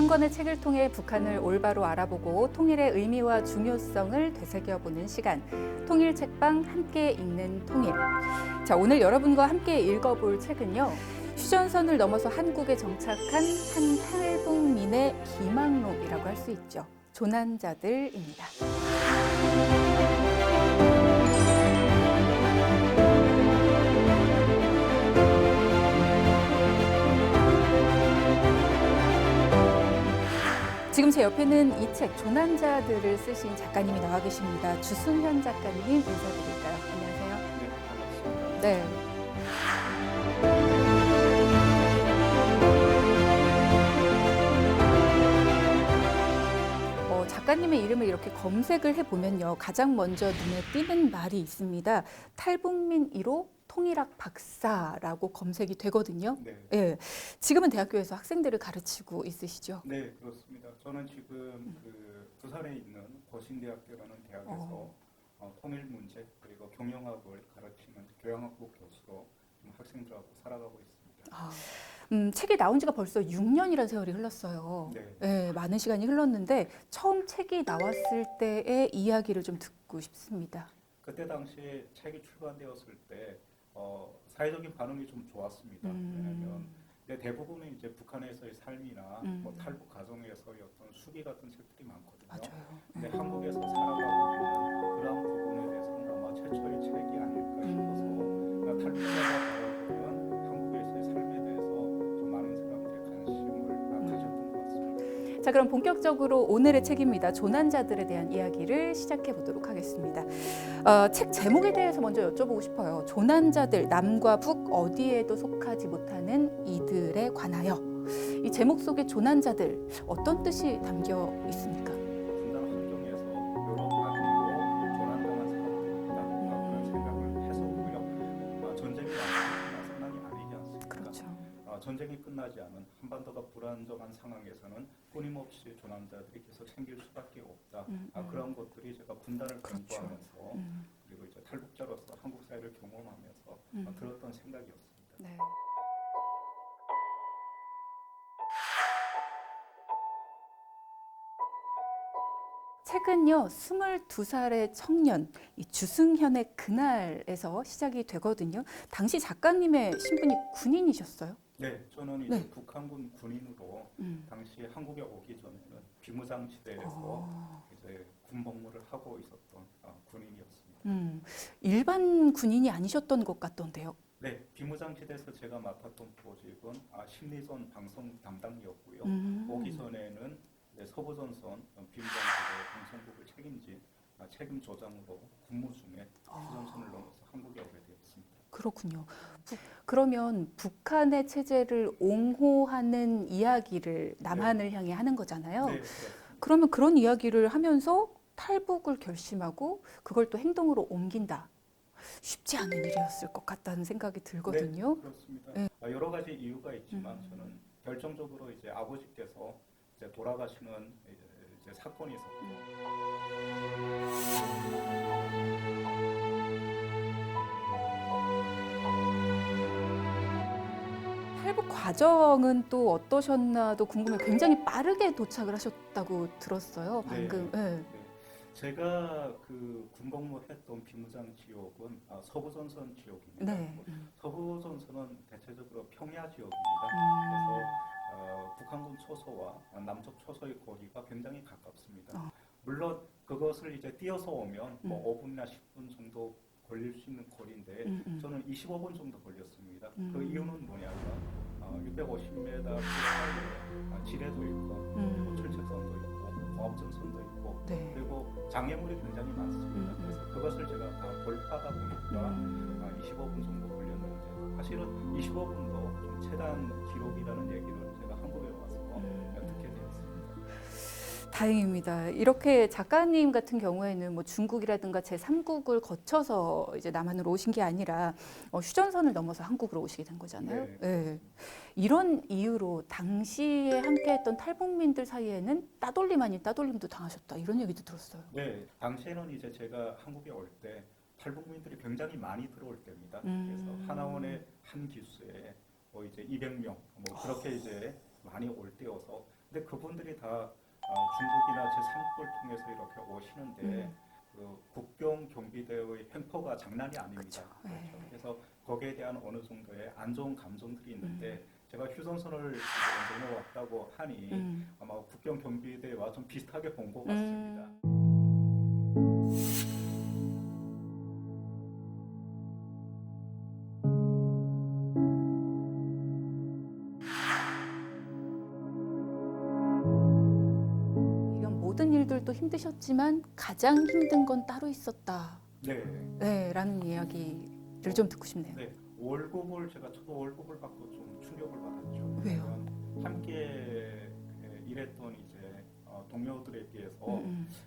권의 책을 통해 북한을 올바로 알아보고 통일의 의미와 중요성을 되새겨보는 시간. 통일 책방 함께 읽는 통일. 자, 오늘 여러분과 함께 읽어볼 책은요. 휴전선을 넘어서 한국에 정착한 한 탈북민의 기망록이라고 할 수 있죠. 조난자들입니다. 지금 제 옆에는 이 책 조난자들을 쓰신 작가님이 나와 계십니다. 주승현 작가님 인사드릴까요? 안녕하세요. 네, 반갑습니다. 네. 작가님의 이름을 이렇게 검색을 해보면요. 가장 먼저 눈에 띄는 말이 있습니다. 탈북민 1호 통일학 박사라고 검색이 되거든요. 네. 예. 지금은 대학교에서 학생들을 가르치고 있으시죠? 네, 그렇습니다. 저는 지금 부산에 있는 고신대학교라는 대학에서 통일 문제 그리고 경영학을 가르치는 교양학부 교수로 학생들하고 살아가고 있습니다. 책이 나온 지가 벌써 6년이라는 세월이 흘렀어요. 네. 네, 많은 시간이 흘렀는데 처음 책이 나왔을 때의 이야기를 좀 듣고 싶습니다. 그때 당시에 책이 출간되었을 때 사회적인 반응이 좀 좋았습니다. 왜냐하면 대부분은 이제 북한에서의 삶이나 뭐 탈북 가정에서의 어떤 수기 같은 책들이 많거든요. 맞아요. 근데 한국에서 살아가고 있는 그런 부분에 대해서는 아마 최초의 책이 아닐까 싶어서 탈북자가 보면 한국에서의 삶에 대해서 좀 많은 사람들의 관심을 가졌던 것 같습니다. 자, 그럼 본격적으로 오늘의 책입니다. 조난자들에 대한 이야기를 시작해 보도록 하겠습니다. 책 제목에 대해서 먼저 여쭤보고 싶어요. 조난자들, 남과 북 어디에도 속하지 못하는 이들에 관하여. 이 제목 속에 조난자들 어떤 뜻이 담겨 있습니까? 분단 환경에서 여러 가지로 조난당한 사람들이 있다 그런 생각을 해서고요. 전쟁이 끝난 상황이 아니지 않습니까? 그렇죠. 전쟁이 끝나지 않은 한반도가 불안정한 상황에서는 끊임없이 조난자들이 계속 생길 수밖에 없다. 그런 것들이 제가 분단을 그렇죠. 공부하면서 그리고 이제 탈북자로서 한국 사회를 경험하면서 들었던 생각이었습니다. 네. 책은요, 22살의 청년, 이 주승현의 그날에서 시작이 되거든요. 당시 작가님의 신분이 군인이셨어요? 네, 저는 이제 네. 북한군 군인으로 당시 한국에 오기 전에는 비무장지대에서 이제 군복무를 하고 있었던 군인이었습니다. 일반 군인이 아니셨던 것 같던데요. 네, 비무장지대에서 제가 맡았던 보직은 심리전 방송 담당이었고요. 오기 전에는 서부전선 비무장지대 방송국을 책임진 책임 조장으로 근무 중에 휴전선을 넘어서 한국에 오게 되었습니다. 그렇군요. 그러면 북한의 체제를 옹호하는 이야기를 남한을 향해 하는 거잖아요. 네, 그렇습니다. 그러면 그런 이야기를 하면서 탈북을 결심하고 그걸 또 행동으로 옮긴다. 쉽지 않은 일이었을 것 같다는 생각이 들거든요. 네, 그렇습니다. 네. 여러 가지 이유가 있지만 저는 결정적으로 이제 아버지께서 이제 돌아가시는 이제 사건이 있었고. 탈북 과정은 또 어떠셨나도 궁금해요. 굉장히 빠르게 도착을 하셨다고 들었어요. 방금. 네. 네. 제가 그 군복무했던 비무장 지역은 서부전선 지역입니다. 네. 서부전선은 대체적으로 평야 지역입니다. 그래서 북한군 초소와 남쪽 초소의 거리가 굉장히 가깝습니다. 물론 그것을 이제 뛰어서 오면 뭐 5분이나 10분 정도 걸릴 수 있는 거리인데 저는 25분 정도 걸렸습니다. 그 이유는 뭐냐면 650m 사이에 지뢰도 있고 그리고 철책선도 있고 공업전선도 있고 네. 그리고 장애물이 굉장히 많습니다. 그래서 그것을 제가 다 돌파하다 보니까 25분 정도 걸렸는데 사실은 25분도 좀 최단 기록이라는 얘기를 제가 한국에 와서 듣게 되었습니다. 다행입니다. 이렇게 작가님 같은 경우에는 뭐 중국이라든가 제3국을 거쳐서 이제 남한으로 오신 게 아니라 휴전선을 넘어서 한국으로 오시게 된 거잖아요. 네. 네. 이런 이유로 당시에 함께했던 탈북민들 사이에는 따돌림 아닌 따돌림도 당하셨다 이런 얘기도 들었어요. 네, 당시에는 이제 제가 한국에 올 때 탈북민들이 굉장히 많이 들어올 때입니다. 그래서 하나원의 한 기수에 뭐 이제 200명 뭐 그렇게 이제 많이 올 때여서 근데 그분들이 다 중국이나 제3국을 통해서 이렇게 오시는데 그 국경 경비대의 횡포가 장난이 아닙니다. 그쵸. 그렇죠. 네. 그래서 거기에 대한 어느 정도의 안 좋은 감정들이 있는데 제가 휴전선을 넘어왔다고 하니 아마 국경 경비대와 좀 비슷하게 본 것 같습니다. 이런 모든 일들도 힘드셨지만 가장 힘든 건 따로 있었다. 네. 네, 라는 이야기를 좀 듣고 싶네요. 네. 저도 월급을 받고 좀 충격을 받았죠. 왜요? 왜냐면 함께 일했던 이제 동료들에 비해서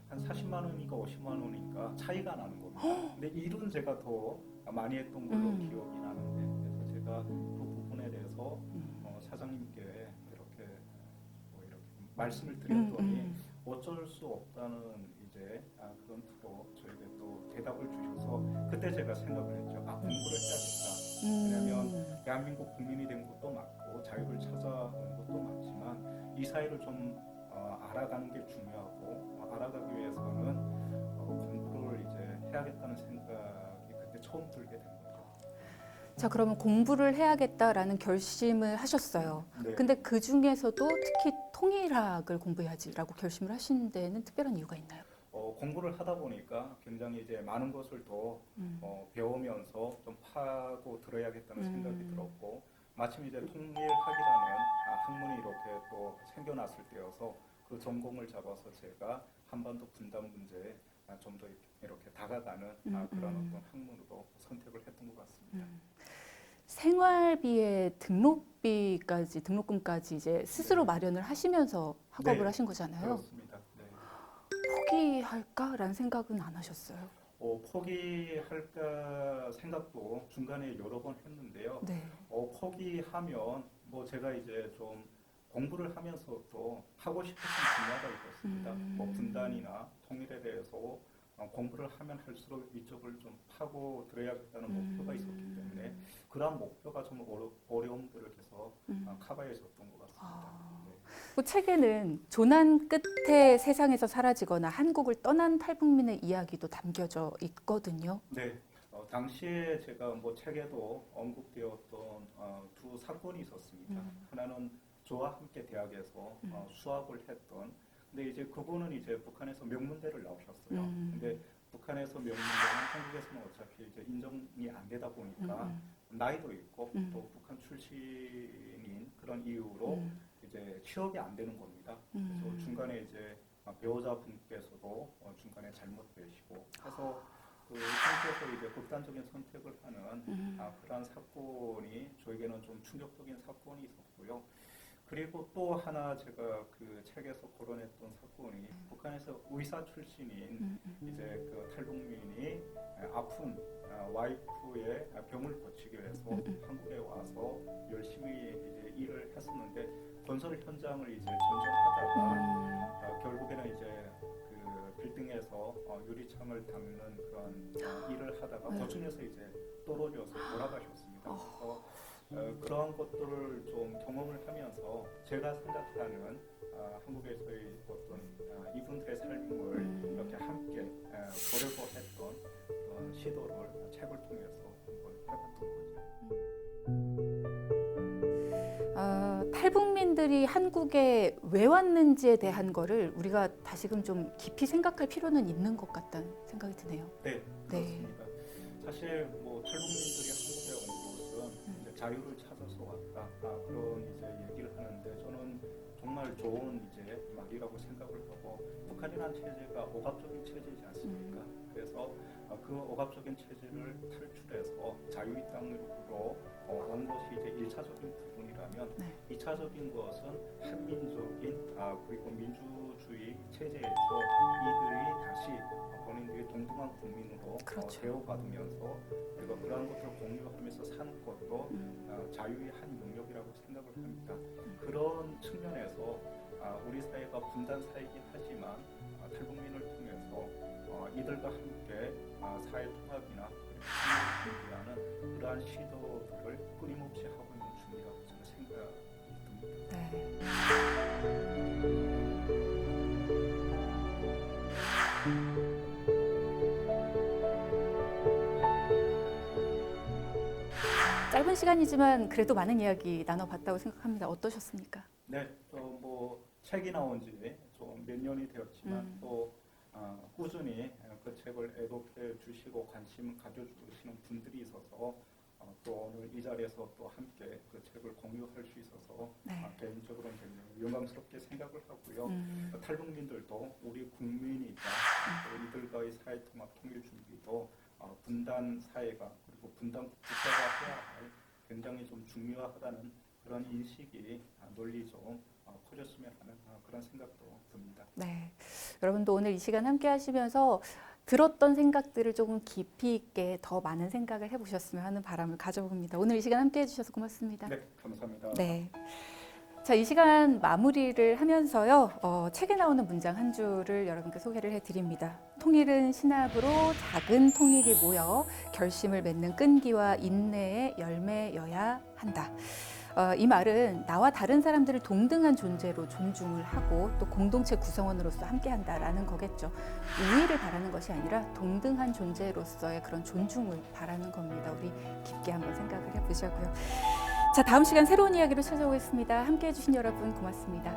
한 40만 원인가 50만 원인가 차이가 나는 겁니다. 근데 일은 제가 더 많이 했던 걸로 기억이 나는데 그래서 제가 그 부분에 대해서 사장님께 이렇게 말씀을 드렸더니 어쩔 수 없다는 이제 그런 투로 저에게 또 대답을 주셔서 그때 제가 생각을 했죠. 공부를 해야겠다. 왜냐하면 대한민국 국민이 된 것도 맞고 자유를 찾아온 것도 맞지만 이 사회를 좀 알아가는 게 중요하고 알아가기 위해서는 공부를 이제 해야겠다는 생각이 그때 처음 들게 된 거죠. 자, 그러면 공부를 해야겠다라는 결심을 하셨어요. 네. 근데 그 중에서도 특히 통일학을 공부해야지라고 결심을 하신 데는 특별한 이유가 있나요? 공부를 하다 보니까 굉장히 이제 많은 것을 더 배우면서 좀 파고 들어야겠다는 생각이 들었고 마침 이제 통일학이라는 학문이 이렇게 또 생겨났을 때여서 그 전공을 잡아서 제가 한반도 분단 문제에 좀 더 이렇게 다가가는 그런 어떤 학문으로 선택을 했던 것 같습니다. 생활비의 등록금까지 이제 스스로 마련을 하시면서 학업을 네. 하신 거잖아요. 그렇습니다. 네. 포기할까라는 생각은 안 하셨어요? 포기할까 생각도 중간에 여러 번 했는데요. 네. 포기하면 뭐 제가 이제 좀 공부를 하면서도 하고 싶었던 분야가 있었습니다. 뭐 분단이나 통일에 대해서 공부를 하면 할수록 이쪽을 좀 파고 들어야겠다는 목표가 있었기 때문에 그러한 목표가 좀 어려움들을 계속 커버해줬던 것 같습니다. 네. 그 책에는 조난 끝에 세상에서 사라지거나 한국을 떠난 탈북민의 이야기도 담겨져 있거든요. 네. 당시에 제가 뭐 책에도 언급되었던 두 사건이 있었습니다. 하나는 저와 함께 대학에서 수학을 했던 근데 이제 그분은 이제 북한에서 명문대를 나오셨어요. 근데 북한에서 명문대는 한국에서는 어차피 이제 인정이 안 되다 보니까 나이도 있고 또 북한 출신인 그런 이유로 이제 취업이 안 되는 겁니다. 그래서 중간에 이제 배우자분께서도 중간에 잘못되시고 해서 그 상태에서 이제 극단적인 선택을 하는 그러한 사건이 저에게는 좀 충격적인 사건이 있었고요. 그리고 또 하나 제가 그 책에서 거론했던 사건이 북한에서 의사 출신인 이제 그 탈북민이 아픈 와이프의 병을 고치기 위해서 한국에 와서 열심히 이제 일을 했었는데 건설 현장을 이제 전전하다가 결국에는 이제 그 빌딩에서 유리창을 닦는 그런 일을 하다가 도중에서 이제 떨어져서 돌아가셨습니다. 그래서 그러한 것들을 좀 경험을 하면서 제가 생각하는 한국에서의 어떤 이분들의 삶을 이렇게 함께 보려고 했던 그런 시도를 책을 통해서 한번 해봤던 거죠. 탈북민들이 한국에 왜 왔는지에 대한 거를 우리가 다시금 좀 깊이 생각할 필요는 있는 것 같다는 생각이 드네요. 네, 그렇습니다. 사실 뭐 탈북민들이 한국에 온 것은 이제 자유를 찾아서 왔다 그런 이제 얘기를 하는데 저는 정말 좋은 이제 말이라고 생각을 하고 북한이라는 체제가 억압적인 체제이지 않습니까? 그래서 그 억압적인 체제를 탈출해서 자유의 땅으로 온 것이 이제 1차적인 부분이라면 2차적인 것은 한민족인 그리고 민주주의 체제에서 이들이 다시 본인들이 동등한 국민으로 그렇죠. 대우받으면서 그리고 그러한 것들을 공유하면서 사는 것도 자유의 한 영역이라고 생각을 합니다. 그런 측면에서 우리 사회가 분단 사회이긴 하지만 탈북민을 통해서 이들과 함께 사회 통합이나 준비하는 그러한 시도들을 끊임없이 하고 있는 중이라고 저는 생각이 듭니다. 네. 짧은 시간이지만 그래도 많은 이야기 나눠봤다고 생각합니다. 어떠셨습니까? 네, 또 뭐 책이 나온 지 좀 몇 년이 되었지만 또 꾸준히 그 책을 애독해 주시고 관심 가져주시는 분들이 있어서 또 오늘 이 자리에서 또 함께 그 책을 공유할 수 있어서 네. 개인적으로는 굉장히 영광스럽게 생각을 하고요. 탈북민들도 우리 국민이자 또 이들과의 사회통합 통일 준비도 분단 사회가 그리고 분단 국가가 해야 할 굉장히 좀 중요하다는 그런 인식이 널리 좀 커졌으면 하는 그런 생각도 듭니다. 네. 여러분도 오늘 이 시간 함께 하시면서 들었던 생각들을 조금 깊이 있게 더 많은 생각을 해보셨으면 하는 바람을 가져봅니다. 오늘 이 시간 함께 해주셔서 고맙습니다. 네, 감사합니다. 네. 자, 이 시간 마무리를 하면서요, 책에 나오는 문장 한 줄을 여러분께 소개를 해드립니다. 통일은 신압으로 작은 통일이 모여 결심을 맺는 끈기와 인내의 열매여야 한다. 이 말은 나와 다른 사람들을 동등한 존재로 존중을 하고 또 공동체 구성원으로서 함께한다라는 거겠죠. 우위를 바라는 것이 아니라 동등한 존재로서의 그런 존중을 바라는 겁니다. 우리 깊게 한번 생각을 해보자고요. 자, 다음 시간 새로운 이야기로 찾아오겠습니다. 함께해 주신 여러분 고맙습니다.